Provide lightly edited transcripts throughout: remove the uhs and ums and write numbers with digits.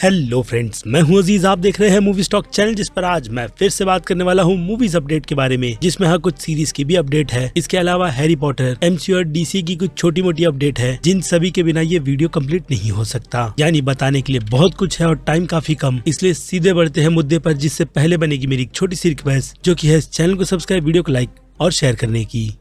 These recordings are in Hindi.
हेलो फ्रेंड्स, मैं हूं अजीज। आप देख रहे हैं मूवी स्टॉक चैनल, जिस पर आज मैं फिर से बात करने वाला हूं मूवीज अपडेट के बारे में, जिसमें हाँ कुछ सीरीज की भी अपडेट है। इसके अलावा हैरी पॉटर, एमसीयू और डीसी की कुछ छोटी मोटी अपडेट है, जिन सभी के बिना ये वीडियो कंप्लीट नहीं हो सकता। यानी बताने के लिए बहुत कुछ है और टाइम काफी कम, इसलिए सीधे बढ़ते हैं मुद्दे पर, जिससे पहले बनेगी मेरी एक छोटी सी रिक्वेस्ट, जो की है इस चैनल को सब्सक्राइब, वीडियो को लाइक और शेयर करने की।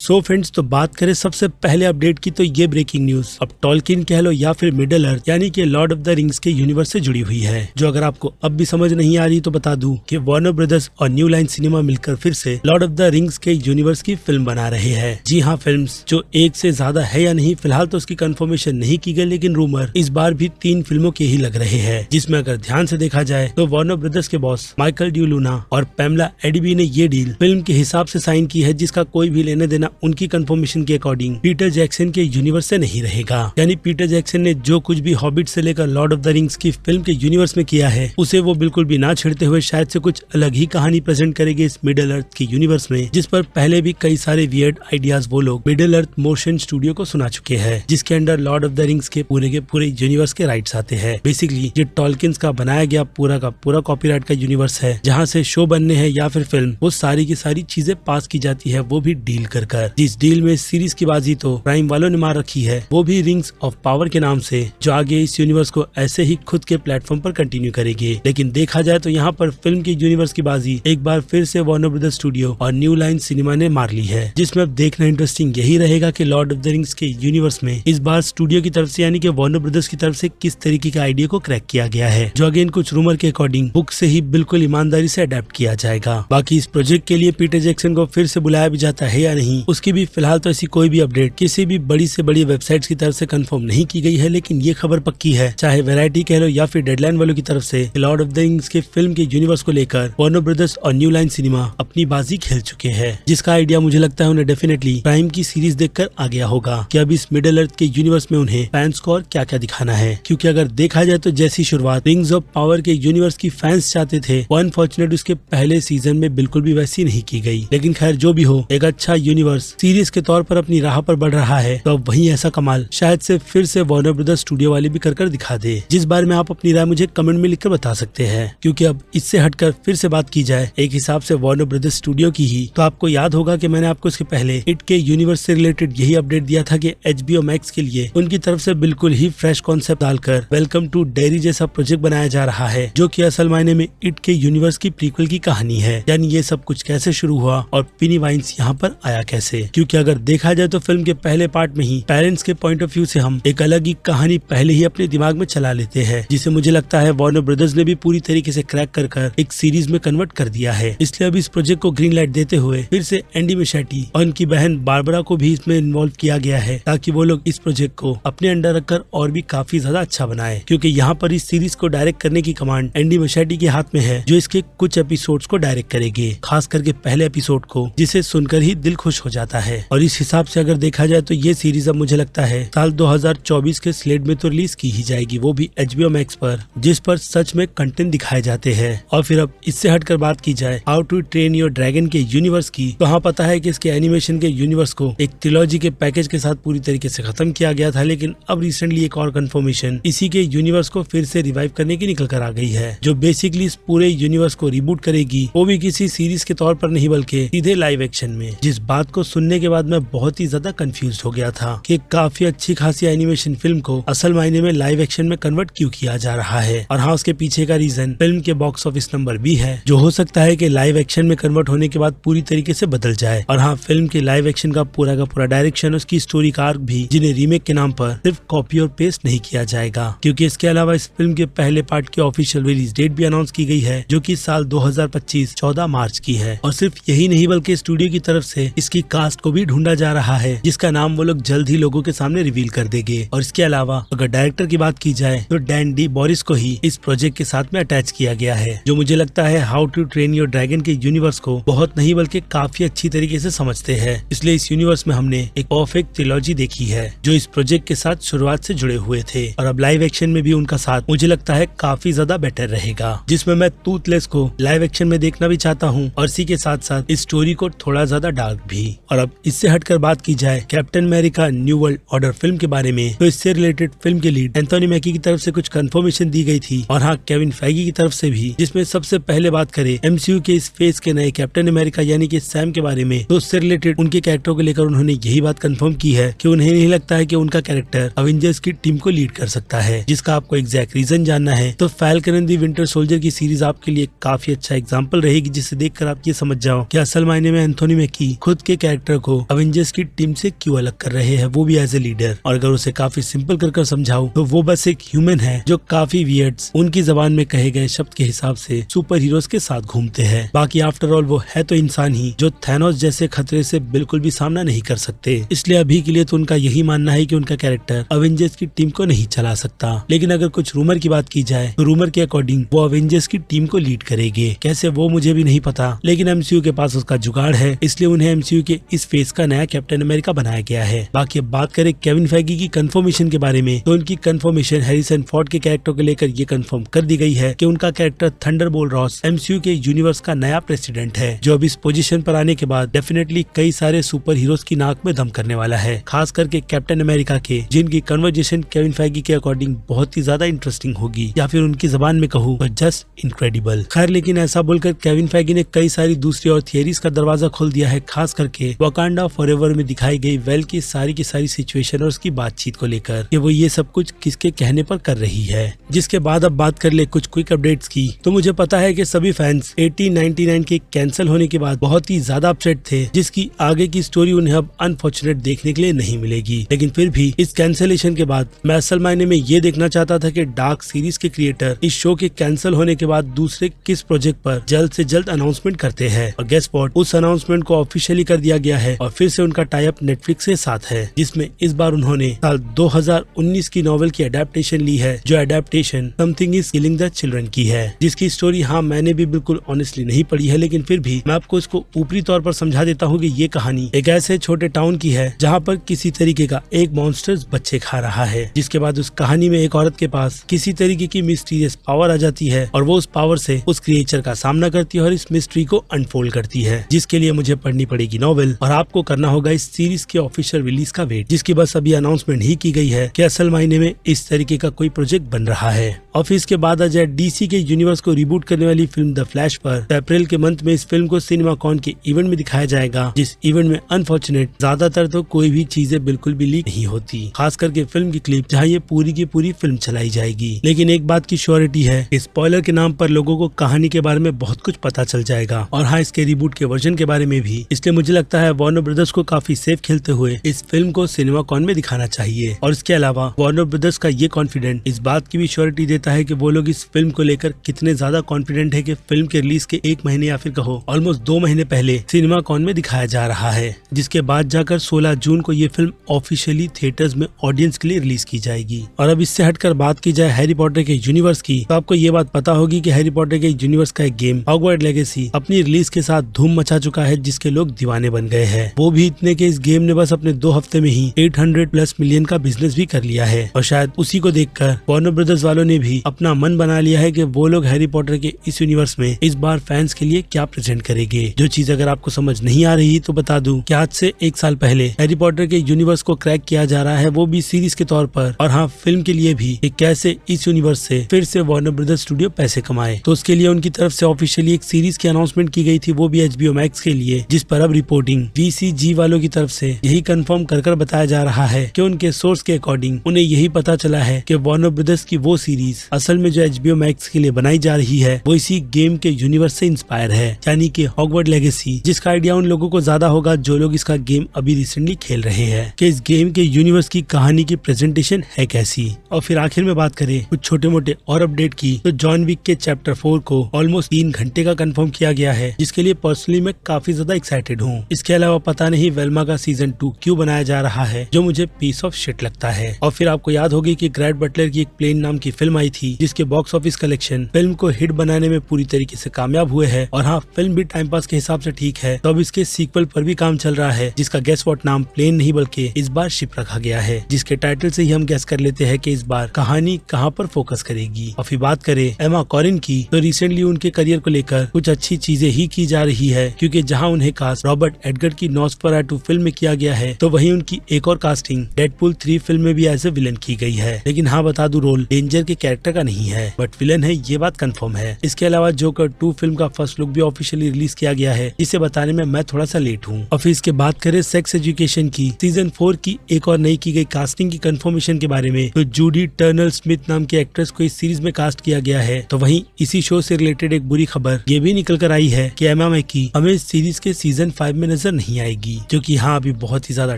सो फ्रेंड्स, तो बात करें सबसे पहले अपडेट की, तो ये ब्रेकिंग न्यूज अब टॉल्किन कह लो या फिर मिडल अर्थ यानी कि लॉर्ड ऑफ द रिंग्स के यूनिवर्स से जुड़ी हुई है। जो अगर आपको अब भी समझ नहीं आ रही तो बता दूं कि वार्नर ब्रदर्स और न्यू लाइन सिनेमा मिलकर फिर से लॉर्ड ऑफ द रिंग्स के यूनिवर्स की फिल्म बना रहे हैं। जी हाँ, फिल्म्स जो एक से ज्यादा है या नहीं, फिलहाल तो उसकी कंफर्मेशन नहीं की गई, लेकिन रूमर इस बार भी 3 फिल्मों के ही लग रहे हैं, जिसमें अगर ध्यान से देखा जाए तो वार्नर ब्रदर्स के बॉस माइकल डी लूना और पैमला एडीबी ने ये डील फिल्म के हिसाब से साइन की है, जिसका कोई भी लेने देना उनकी कंफर्मेशन के अकॉर्डिंग पीटर जैक्सन के यूनिवर्स से नहीं रहेगा। यानी पीटर जैक्सन ने जो कुछ भी हॉबिट से लेकर लॉर्ड ऑफ द रिंग्स की फिल्म के यूनिवर्स में किया है, उसे वो बिल्कुल भी ना छेड़ते हुए शायद से कुछ अलग ही कहानी प्रेजेंट करेंगे इस मिडल अर्थ के यूनिवर्स में, जिस पर पहले भी कई सारे वियर्ड आइडियाज वो लोग मिडल अर्थ मोशन स्टूडियो को सुना चुके हैं, जिसके under Lord of the rings के पूरे यूनिवर्स के राइट्स आते हैं। बेसिकली ये टॉल्किन्स का बनाया गया पूरा का पूरा कॉपीराइट का यूनिवर्स है, जहाँ से शो बनने हैं या फिर फिल्म, वो सारी की सारी चीजें पास की जाती है, वो भी डील कर। जिस डील में सीरीज की बाजी तो प्राइम वालों ने मार रखी है, वो भी रिंग्स ऑफ पावर के नाम से, जो आगे इस यूनिवर्स को ऐसे ही खुद के प्लेटफॉर्म पर कंटिन्यू करेगी। लेकिन देखा जाए तो यहाँ पर फिल्म की यूनिवर्स की बाजी एक बार फिर से वार्नर ब्रदर्स स्टूडियो और न्यू लाइन सिनेमा ने मार ली है, जिसमें अब देखना इंटरेस्टिंग यही रहेगा कि लॉर्ड ऑफ द रिंग्स के यूनिवर्स में इस बार स्टूडियो की तरफ से यानी कि वार्नर ब्रदर्स की तरफ से किस तरीके के आइडिया को क्रैक किया गया है, जो अगेन कुछ रूमर के अकॉर्डिंग बुक से ही बिल्कुल ईमानदारी से अडेप्ट किया जाएगा। बाकी इस प्रोजेक्ट के लिए पीटर जैक्सन को फिर से बुलाया भी जाता है या नहीं, उसकी भी फिलहाल तो ऐसी कोई भी अपडेट किसी भी बड़ी से बड़ी वेबसाइट्स की तरफ से कंफर्म नहीं की गई है। लेकिन ये खबर पक्की है, चाहे वैरायटी कह लो या फिर डेडलाइन वालों की तरफ से, लॉर्ड ऑफ द रिंग्स के फिल्म के यूनिवर्स को लेकर वार्नर ब्रदर्स और न्यू लाइन सिनेमा अपनी बाजी खेल चुके हैं, जिसका आइडिया मुझे लगता है उन्हें डेफिनेटली प्राइम की सीरीज देखकर आ गया होगा कि अब इस मिडल अर्थ के यूनिवर्स में उन्हें फैंस को और क्या क्या दिखाना है। क्योंकि अगर देखा जाए तो जैसी शुरुआत रिंग्स ऑफ पावर के यूनिवर्स की फैंस चाहते थे, वो अनफॉर्चुनेट उसके पहले सीजन में बिल्कुल भी वैसी नहीं की गई। लेकिन खैर जो भी हो, एक अच्छा यूनिवर्स सीरीज के तौर पर अपनी राह पर बढ़ रहा है, तो अब वही ऐसा कमाल शायद से फिर से वार्नर ब्रदर्स स्टूडियो वाले भी कर दिखा दे, जिस बारे में आप अपनी राय मुझे कमेंट में लिखकर बता सकते हैं। क्योंकि अब इससे हटकर फिर से बात की जाए एक हिसाब से वार्नर ब्रदर्स स्टूडियो की ही, तो आपको याद होगा कि मैंने आपको इसके पहले इट के यूनिवर्स से रिलेटेड यही अपडेट दिया था कि HBO मैक्स के लिए उनकी तरफ से बिल्कुल ही फ्रेश कॉन्सेप्ट डालकर वेलकम टू डेयरी जैसा प्रोजेक्ट बनाया जा रहा है, जो कि असल मायने में इट के यूनिवर्स की प्रीक्वल की कहानी है। यानी ये सब कुछ कैसे शुरू हुआ और पेनी वाइन्स यहाँ पर आया कैसे। क्योंकि अगर देखा जाए तो फिल्म के पहले पार्ट में ही पेरेंट्स के पॉइंट ऑफ व्यू से हम एक अलग ही कहानी पहले ही अपने दिमाग में चला लेते हैं, जिसे मुझे लगता है वार्नर ब्रदर्स ने भी पूरी तरीके से क्रैक कर एक सीरीज में कन्वर्ट कर दिया है। इसलिए अब इस प्रोजेक्ट को ग्रीन लाइट देते हुए फिर से एंडी मशेटी और उनकी बहन बारबरा को भी इसमें इन्वॉल्व किया गया है, ताकि वो लोग इस प्रोजेक्ट को अपने अंडर रखकर और भी काफी ज्यादा अच्छा बनाए। क्योंकि यहाँ पर इस सीरीज को डायरेक्ट करने की कमांड एंडी मशेटी के हाथ में है, जो इसके कुछ एपिसोड्स को डायरेक्ट करेंगे, खास करके पहले एपिसोड को, जिसे सुनकर ही दिल खुश हो जाता है। और इस हिसाब से अगर देखा जाए तो ये सीरीज अब मुझे लगता है साल 2024 के स्लेट में तो रिलीज की ही जाएगी, वो भी HBO मैक्स पर, जिस पर सच में कंटेंट दिखाए जाते हैं। और फिर अब इससे हटकर बात की जाए how to train your dragon के यूनिवर्स की, तो हाँ पता है कि इसके एनिमेशन के यूनिवर्स को एक ट्रिलॉजी के पैकेज के साथ पूरी तरीके से खत्म किया गया था, लेकिन अब रिसेंटली एक और कंफर्मेशन इसी के यूनिवर्स को फिर से रिवाइव करने की निकल कर आ गई है, जो बेसिकली इस पूरे यूनिवर्स को रिबूट करेगी, वो भी किसी सीरीज के तौर पर नहीं बल्कि सीधे लाइव एक्शन में। जिस बात को सुनने के बाद मैं बहुत ही ज्यादा कंफ्यूज हो गया था कि काफी अच्छी खासी एनिमेशन फिल्म को असल मायने में लाइव एक्शन में कन्वर्ट क्यों किया जा रहा है। और हाँ, उसके पीछे का रीजन फिल्म के बॉक्स ऑफिस नंबर भी है, जो हो सकता है कि लाइव एक्शन में कन्वर्ट होने के बाद पूरी तरीके से बदल जाए। और हाँ, फिल्म के लाइव एक्शन का पूरा डायरेक्शन, उसकी स्टोरी का आर्क भी, जिन्हें रीमेक के नाम पर सिर्फ कॉपी और पेस्ट नहीं किया जाएगा। क्योंकि इसके अलावा इस फिल्म के पहले पार्ट की ऑफिशियल रिलीज डेट भी अनाउंस की गई है, जो कि साल 2025 14 मार्च की है। और सिर्फ यही नहीं बल्कि स्टूडियो की तरफ से इसकी कास्ट को भी ढूंढा जा रहा है, जिसका नाम वो लोग जल्द ही लोगों के सामने रिवील कर देंगे। और इसके अलावा अगर डायरेक्टर की बात की जाए तो डैन डी बोरिस को ही इस प्रोजेक्ट के साथ में अटैच किया गया है, जो मुझे लगता है how to train your dragon के यूनिवर्स को बहुत नहीं बल्कि काफी अच्छी तरीके से समझते हैं। इसलिए इस यूनिवर्स में हमने एक परफेक्ट ट्रिलॉजी देखी है, जो इस प्रोजेक्ट के साथ शुरुआत से जुड़े हुए थे। और अब लाइव एक्शन में भी उनका साथ मुझे लगता है काफी ज्यादा बेटर रहेगा, जिसमें मैं टूथलेस को लाइव एक्शन में देखना भी चाहता हूँ, और इसी के साथ साथ इस स्टोरी को थोड़ा ज्यादा डार्क भी। और अब इससे हटकर बात की जाए captain America new world order film के बारे में, तो इससे रिलेटेड फिल्म के लीड एंथोनी मैकी की तरफ से कुछ कंफर्मेशन दी गई थी और हाँ, केविन फैगी की तरफ से भी, जिसमें सबसे पहले बात करें एमसीयू के इस फेज के नए कैप्टन अमेरिका यानी कि सैम के बारे में, तो उससे रिलेटेड उनके कैरेक्टर को लेकर उन्होंने यही बात कंफर्म की है कि उन्हें नहीं लगता है कि उनका कैरेक्टर अवेंजर्स की टीम को लीड कर सकता है। जिसका आपको एग्जैक्ट रीजन जानना है तो falcon and the winter soldier की सीरीज आपके लिए काफी अच्छा एग्जाम्पल रहेगी, जिसे देखकर आप ये समझ जाओ कि असल मायने में एंथोनी मैकी खुद के कैरेक्टर को अवेंजर्स की टीम से क्यों अलग कर रहे हैं, वो भी एज ए लीडर। और अगर उसे काफी सिंपल कर समझाऊं तो वो बस एक ह्यूमन है जो काफी वियर्ड्स उनकी जबान में कहे गए शब्द के हिसाब से सुपर हीरोज के साथ घूमते हैं। बाकी आफ्टर ऑल वो है तो इंसान ही जो थैनोस जैसे खतरे से बिल्कुल भी सामना नहीं कर सकते। इसलिए अभी के लिए तो उनका यही मानना है कि उनका कैरेक्टर अवेंजर्स की टीम को नहीं चला सकता। लेकिन अगर कुछ रूमर की बात की जाए तो रूमर के अकॉर्डिंग वो अवेंजर्स की टीम को लीड करेंगे। कैसे वो मुझे भी नहीं पता, लेकिन एमसीयू के पास उसका जुगाड़ है, इसलिए उन्हें एमसीयू के इस फेज का नया कैप्टन अमेरिका बनाया गया है। बाकी अब बात करें केविन फैगी की कंफर्मेशन के बारे में, तो उनकी कंफर्मेशन हैरिसन फोर्ड के कैरेक्टर को लेकर ये कंफर्म कर दी गई है कि उनका कैरेक्टर थंडरबोल्ट रॉस एमसीयू के यूनिवर्स का नया प्रेसिडेंट है, जो अब इस पोजीशन पर आने के बाद डेफिनेटली कई सारे सुपर हीरोज की नाक में दम करने वाला है, खास करके कैप्टन अमेरिका के, जिनकी कन्वर्जेशन केविन फैगी के अकॉर्डिंग बहुत ही ज्यादा इंटरेस्टिंग होगी, या फिर उनकी जबान में कहूँ तो जस्ट इनक्रेडिबल। खैर, लेकिन ऐसा बोलकर केविन फैगी ने कई सारी दूसरी और थियरीज का दरवाजा खोल दिया है, खास करके वकांडा फॉरएवर में दिखाई गई वेल की सारी सिचुएशन और उसकी बातचीत को लेकर कि वो ये सब कुछ किसके कहने पर कर रही है। जिसके बाद अब बात कर ले कुछ क्विक अपडेट्स की, तो मुझे पता है कि सभी फैंस 1899 के कैंसिल होने के बाद बहुत ही ज्यादा अपसेट थे, जिसकी आगे की स्टोरी उन्हें अब अनफॉर्चुनेट देखने के लिए नहीं मिलेगी। लेकिन फिर भी इस कैंसिलेशन के बाद मैं असल मायने में ये देखना चाहता था कि डार्क सीरीज के क्रिएटर इस शो के कैंसिल होने के बाद दूसरे किस प्रोजेक्ट पर जल्द से जल्द अनाउंसमेंट करते हैं। और गेस व्हाट, उस अनाउंसमेंट को ऑफिशियली कर दिया गया है और फिर से उनका टाई अप नेटफ्लिक्स के साथ है, जिसमें इस बार उन्होंने साल 2019 की नॉवेल की अडेप्टेशन ली है, जो adaptation something is killing the children की है, जिसकी स्टोरी हाँ मैंने भी बिल्कुल ऑनेस्टली नहीं पढ़ी है, लेकिन फिर भी मैं आपको इसको ऊपरी तौर पर समझा देता हूँ कि ये कहानी एक ऐसे छोटे टाउन की है जहाँ पर किसी तरीके का एक मॉन्स्टर्स बच्चे खा रहा है। जिसके बाद उस कहानी में एक औरत के पास किसी तरीके की मिस्टीरियस पावर आ जाती है और वो उस पावर से उस क्रिएचर का सामना करती है और इस मिस्ट्री को अनफोल्ड करती है, जिसके लिए मुझे पढ़नी पड़ेगी नॉवेल और आपको करना होगा इस सीरीज के ऑफिशियल रिलीज का वेट, जिसकी बस अभी अनाउंसमेंट ही की गई है कि असल मायने में इस तरीके का कोई प्रोजेक्ट बन रहा है। और फिर इसके बाद आ जाए डीसी के यूनिवर्स को रिबूट करने वाली फिल्म द फ्लैश पर, तो अप्रैल के मंथ में इस फिल्म को सिनेमा कॉन के इवेंट में दिखाया जाएगा, जिस इवेंट में अनफॉर्चुनेट ज्यादातर तो कोई भी चीजें बिल्कुल भी लीक नहीं होती, खास करके फिल्म की क्लिप जहाँ ये पूरी की पूरी फिल्म चलाई जाएगी। लेकिन एक बात की श्योरिटी है, स्पॉइलर के नाम पर लोगों को कहानी के बारे में बहुत कुछ पता चल जाएगा और हाँ, इसके रिबूट के वर्जन के बारे में भी। इसलिए मुझे लगता है वार्नर ब्रदर्स को काफी सेफ खेलते हुए इस फिल्म को सिनेमा कॉन में दिखाना चाहिए। और इसके अलावा वार्नर ब्रदर्स का ये कॉन्फिडेंट इस बात की भी श्योरिटी देता है कि वो लोग इस फिल्म को लेकर कितने ज्यादा कॉन्फिडेंट है कि फिल्म के रिलीज के 1 महीने या फिर कहो ऑलमोस्ट 2 महीने पहले सिनेमा कॉन में दिखाया जा रहा है, जिसके बाद जाकर 16 जून को ये फिल्म ऑफिशियली थिएटर्स में ऑडियंस के लिए रिलीज की जाएगी। और अब इससे हटकर बात की जाए हैरी पॉटर के यूनिवर्स की, तो आपको ये बात पता होगी कि हैरी पॉटर के यूनिवर्स का एक गेम हॉगवर्ट्स लेगेसी अपनी रिलीज के साथ धूम मचा चुका है, जिसके लोग दीवाने बन गए हैं। वो भी इतने के इस गेम ने बस अपने 2 हफ्ते में ही 800+ मिलियन का बिजनेस भी कर लिया है। और शायद उसी को देखकर वार्नर ब्रदर्स वालों ने भी अपना मन बना लिया है कि वो लोग हैरी पॉटर के इस यूनिवर्स में इस बार फैंस के लिए क्या प्रेजेंट करेंगे। जो चीज अगर आपको समझ नहीं आ रही तो बता दूं कि आज से 1 साल पहले हैरी पॉटर के यूनिवर्स को क्रैक किया जा रहा है, वो भी सीरीज के तौर पर, और हाँ फिल्म के लिए भी, कि कैसे इस यूनिवर्स से फिर से वार्नर ब्रदर्स स्टूडियो पैसे कमाए। तो उसके लिए उनकी तरफ से ऑफिशियली एक सीरीज की अनाउंसमेंट की गई थी, वो भी HBO मैक्स के लिए, जिस पर अब रिपोर्टिंग VCG वालों की तरफ से यही कंफर्म कर बताया जा रहा है कि उनके सोर्स के अकॉर्डिंग उन्हें यही पता चला है कि वार्नर ब्रदर्स की वो सीरीज असल में जो HBO मैक्स के लिए बनाई जा रही है वो इसी गेम के यूनिवर्स से इंस्पायर है, यानी कि हॉगवर्ट्स लेगेसी, जिसका आइडिया उन लोगों को ज्यादा होगा जो लोग इसका गेम अभी रिसेंटली खेल रहे हैं कि इस गेम के यूनिवर्स की कहानी की प्रेजेंटेशन है कैसी। और फिर आखिर में बात करें कुछ छोटे मोटे और अपडेट की, तो जॉन विक के चैप्टर 4 को ऑलमोस्ट 3 घंटे का कंफर्म किया गया है, जिसके लिए पर्सनली मैं काफी ज्यादा एक्साइटेड हूँ। इसके अलावा पता नहीं वेल्मा का सीजन 2 क्यों बनाया जा रहा है, जो मुझे पीस ऑफ शिट लगता है। और फिर आपको याद होगी कि ग्रैड बटलर की एक प्लेन नाम की फिल्म आई आई थी, जिसके बॉक्स ऑफिस कलेक्शन फिल्म को हिट बनाने में पूरी तरीके से कामयाब हुए हैं। और हाँ, फिल्म भी टाइम पास के हिसाब से ठीक है। तो अब इसके सीक्वल पर भी काम चल रहा है, जिसका गेस व्हाट नाम प्लेन नहीं बल्कि इस बार शिप रखा गया है, जिसके टाइटल से ही हम गेस कर लेते हैं कि इस बार कहानी कहां पर फोकस करेगी। और फिर बात करें एमा कॉरिन की, तो रिसेंटली उनके करियर को लेकर कुछ अच्छी चीजें ही की जा रही है, क्योंकि जहां उन्हें कास्ट रॉबर्ट एडगर की नॉस्फेराटू फिल्म में किया गया है, तो वहीं उनकी एक और कास्टिंग डेडपूल 3 फिल्म में भी एज ए विलन की गई है। लेकिन हाँ, बता दूं, रोल डेंजर के कैरेक्टर का नहीं है, बट विलन है, ये बात कंफर्म है। इसके अलावा जोकर 2 फिल्म का फर्स्ट लुक भी ऑफिशियली रिलीज किया गया है, जिसे बताने में मैं थोड़ा सा लेट हूँ। और फिर इसके बात करें सेक्स एजुकेशन की सीजन 4 की एक और नई की गई कास्टिंग की कंफर्मेशन के बारे में, तो जूडी टर्नर स्मिथ नाम के एक्ट्रेस को इस सीरीज में कास्ट किया गया है। तो वहीं इसी शो से रिलेटेड एक बुरी खबर ये भी निकल कर आई है कि एमा मैकी हमें इस सीरीज के सीजन 5 में नजर नहीं आएगी, जो कि हाँ, अभी बहुत ही ज्यादा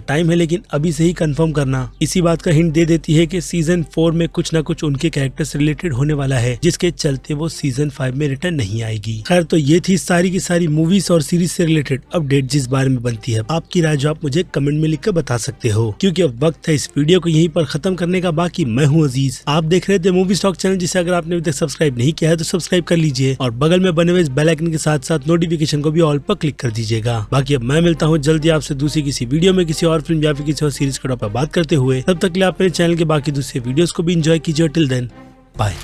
टाइम है, लेकिन अभी से ही कंफर्म करना इसी बात का हिंट दे देती है कि सीजन 4 में कुछ न कुछ उनके कैरेक्टर से रिलेटेड होने वाला है, जिसके चलते वो सीजन 5 में रिटर्न नहीं आएगी। खैर, तो ये थी सारी की सारी मूवीज और सीरीज से रिलेटेड अपडेट जिस बारे में बनती है। आपकी राय जो आप मुझे कमेंट में लिखकर बता सकते हो, क्योंकि अब वक्त है इस वीडियो को यहीं पर खत्म करने का। बाकी मैं हूँ अजीज, आप देख रहे थे मूवी स्टॉक चैनल, जिसे अगर आपने अभी तक सब्सक्राइब नहीं किया है तो सब्सक्राइब कर लीजिए और बगल में बने हुए इस बेल आइकन के साथ साथ नोटिफिकेशन को भी ऑल पर क्लिक कर दीजिएगा। बाकी अब मैं मिलता हूँ जल्दी आपसे दूसरी किसी वीडियो में किसी और फिल्म या फिर किसी और सीरीज के टॉपिक पर बात करते हुए। तब तक के लिए आप मेरे चैनल के बाकी दूसरे वीडियोस को भी एंजॉय कीजिए। Till then, bye.